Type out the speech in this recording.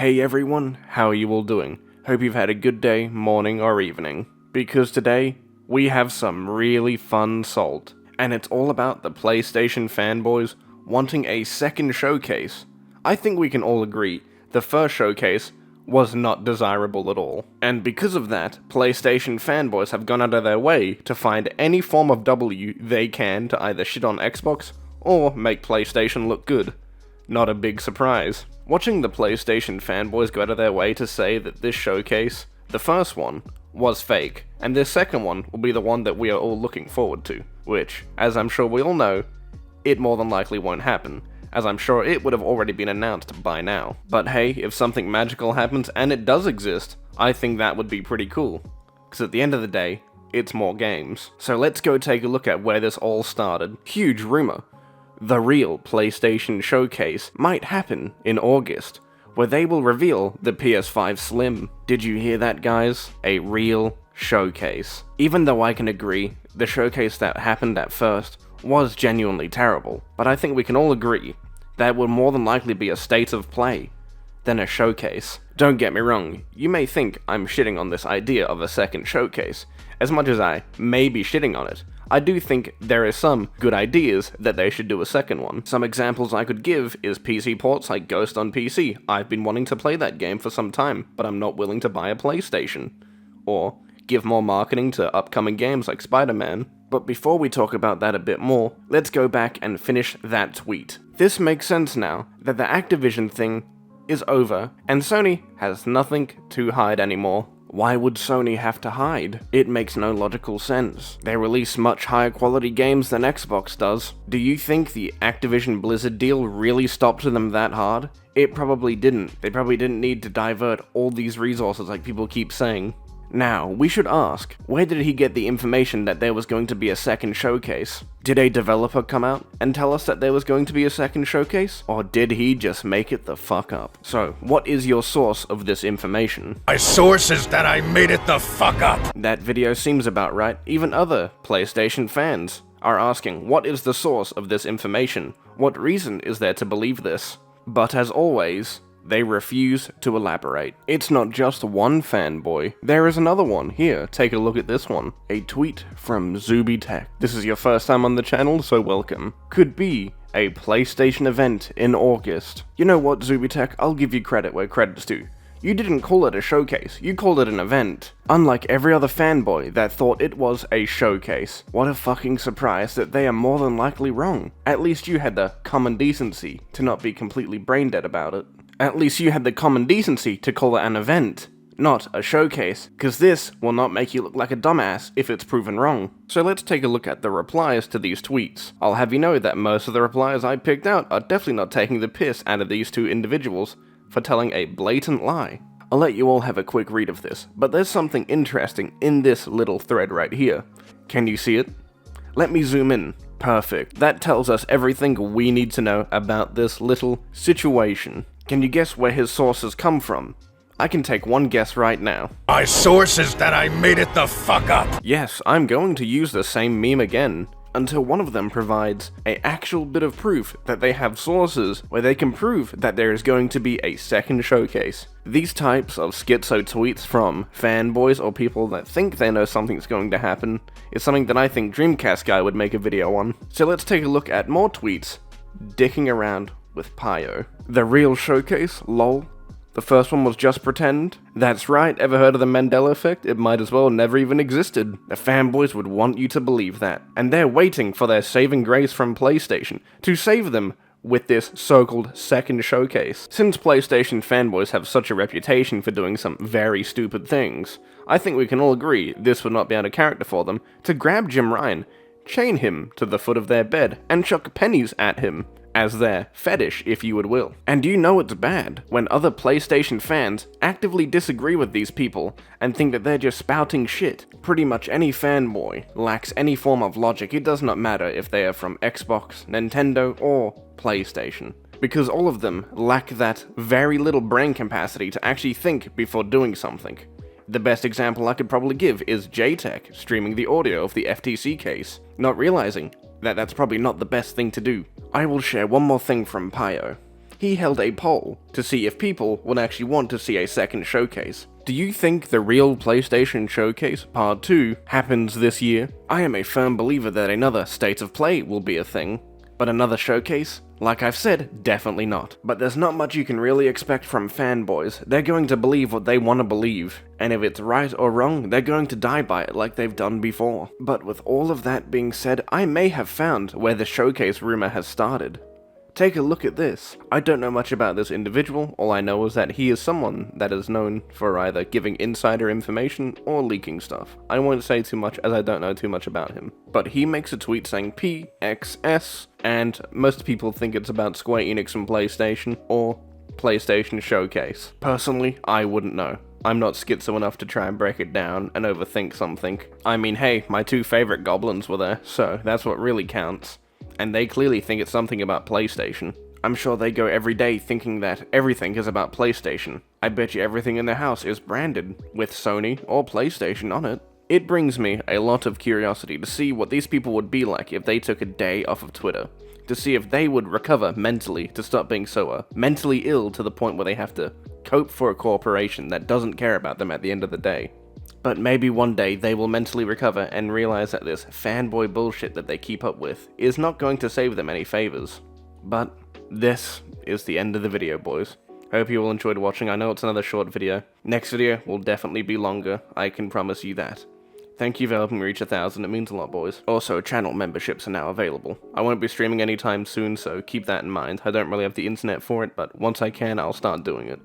Hey everyone, how are you all doing? Hope you've had a good day, morning, or evening. Because today, we have some really fun salt. And it's all about the PlayStation fanboys wanting a second showcase. I think we can all agree, the first showcase was not desirable at all. And because of that, PlayStation fanboys have gone out of their way to find any form of W they can to either shit on Xbox, or make PlayStation look good. Not a big surprise. Watching the PlayStation fanboys go out of their way to say that this showcase, the first one, was fake, and this second one will be the one that we are all looking forward to, which, as I'm sure we all know, it more than likely won't happen, as I'm sure it would have already been announced by now. But hey, if something magical happens and it does exist, I think that would be pretty cool, because at the end of the day, it's more games. So let's go take a look at where this all started. Huge rumor. The real PlayStation showcase might happen in August, where they will reveal the PS5 Slim. Did you hear that, guys? A real showcase. Even though I can agree, the showcase that happened at first was genuinely terrible, but I think we can all agree that would more than likely be a state of play than a showcase. Don't get me wrong, you may think I'm shitting on this idea of a second showcase. As much as I may be shitting on it, I do think there is some good ideas that they should do a second one. Some examples I could give is PC ports like Ghost on PC. I've been wanting to play that game for some time, but I'm not willing to buy a PlayStation. Or give more marketing to upcoming games like Spider-Man. But before we talk about that a bit more, let's go back and finish that tweet. This makes sense now that the Activision thing is over, and Sony has nothing to hide anymore. Why would Sony have to hide? It makes no logical sense. They release much higher quality games than Xbox does. Do you think the Activision Blizzard deal really stopped them that hard? It probably didn't. They probably didn't need to divert all these resources like people keep saying. Now, we should ask, where did he get the information that there was going to be a second showcase? Did a developer come out and tell us that there was going to be a second showcase? Or did he just make it the fuck up? So, what is your source of this information? My source is that I made it the fuck up! That video seems about right. Even other PlayStation fans are asking, what is the source of this information? What reason is there to believe this? But as always, they refuse to elaborate. It's not just one fanboy. There is another one. Here, take a look at this one. A tweet from Zuby Tech. This is your first time on the channel, so welcome. Could be a PlayStation event in August. You know what, Zuby Tech? I'll give you credit where credit's due. You didn't call it a showcase, you called it an event. Unlike every other fanboy that thought it was a showcase. What a fucking surprise that they are more than likely wrong. At least you had the common decency to not be completely brain dead about it. At least you had the common decency to call it an event, not a showcase, because this will not make you look like a dumbass if it's proven wrong. So let's take a look at the replies to these tweets. I'll have you know that most of the replies I picked out are definitely not taking the piss out of these two individuals for telling a blatant lie. I'll let you all have a quick read of this, but there's something interesting in this little thread right here. Can you see it? Let me zoom in. Perfect. That tells us everything we need to know about this little situation. Can you guess where his sources come from? I can take one guess right now. My source is that I made it the fuck up! Yes, I'm going to use the same meme again, until one of them provides an actual bit of proof that they have sources where they can prove that there is going to be a second showcase. These types of schizo tweets from fanboys or people that think they know something's going to happen is something that I think Dreamcast Guy would make a video on. So let's take a look at more tweets dicking around with Pio. The real showcase? Lol. The first one was just pretend? That's right, ever heard of the Mandela effect? It might as well never even existed. The fanboys would want you to believe that. And they're waiting for their saving grace from PlayStation to save them with this so-called second showcase. Since PlayStation fanboys have such a reputation for doing some very stupid things, I think we can all agree this would not be out of character for them to grab Jim Ryan, chain him to the foot of their bed, and chuck pennies at him as their fetish, if you would will. And you know it's bad when other PlayStation fans actively disagree with these people and think that they're just spouting shit. Pretty much any fanboy lacks any form of logic. It does not matter if they are from Xbox, Nintendo, or PlayStation, because all of them lack that very little brain capacity to actually think before doing something. The best example I could probably give is JTech streaming the audio of the FTC case, not realizing that that's probably not the best thing to do. I will share one more thing from Pio. he held a poll to see if people would actually want to see a second showcase. Do you think the real PlayStation Showcase Part 2 happens this year? I am a firm believer that another State of Play will be a thing, but another showcase? Like I've said, definitely not. But there's not much you can really expect from fanboys. They're going to believe what they want to believe, and if it's right or wrong, they're going to die by it like they've done before. But with all of that being said, I may have found where the showcase rumor has started. Take a look at this. I don't know much about this individual, all I know is that he is someone that is known for either giving insider information or leaking stuff. I won't say too much as I don't know too much about him. But he makes a tweet saying PXS, and most people think it's about Square Enix and PlayStation, or PlayStation Showcase. Personally, I wouldn't know. I'm not schizo enough to try and break it down and overthink something. I mean, hey, my two favorite goblins were there, so that's what really counts. And they clearly think it's something about PlayStation. I'm sure they go every day thinking that everything is about PlayStation. I bet you everything in their house is branded with Sony or PlayStation on it. It brings me a lot of curiosity to see what these people would be like if they took a day off of Twitter. To see if they would recover mentally to stop being so mentally ill to the point where they have to cope for a corporation that doesn't care about them at the end of the day. But maybe one day they will mentally recover and realize that this fanboy bullshit that they keep up with is not going to save them any favors. But this is the end of the video, boys. Hope you all enjoyed watching. I know it's another short video. Next video will definitely be longer, I can promise you that. Thank you for helping me reach 1,000, it means a lot, boys. Also, channel memberships are now available. I won't be streaming anytime soon, so keep that in mind. I don't really have the internet for it, but once I can, I'll start doing it.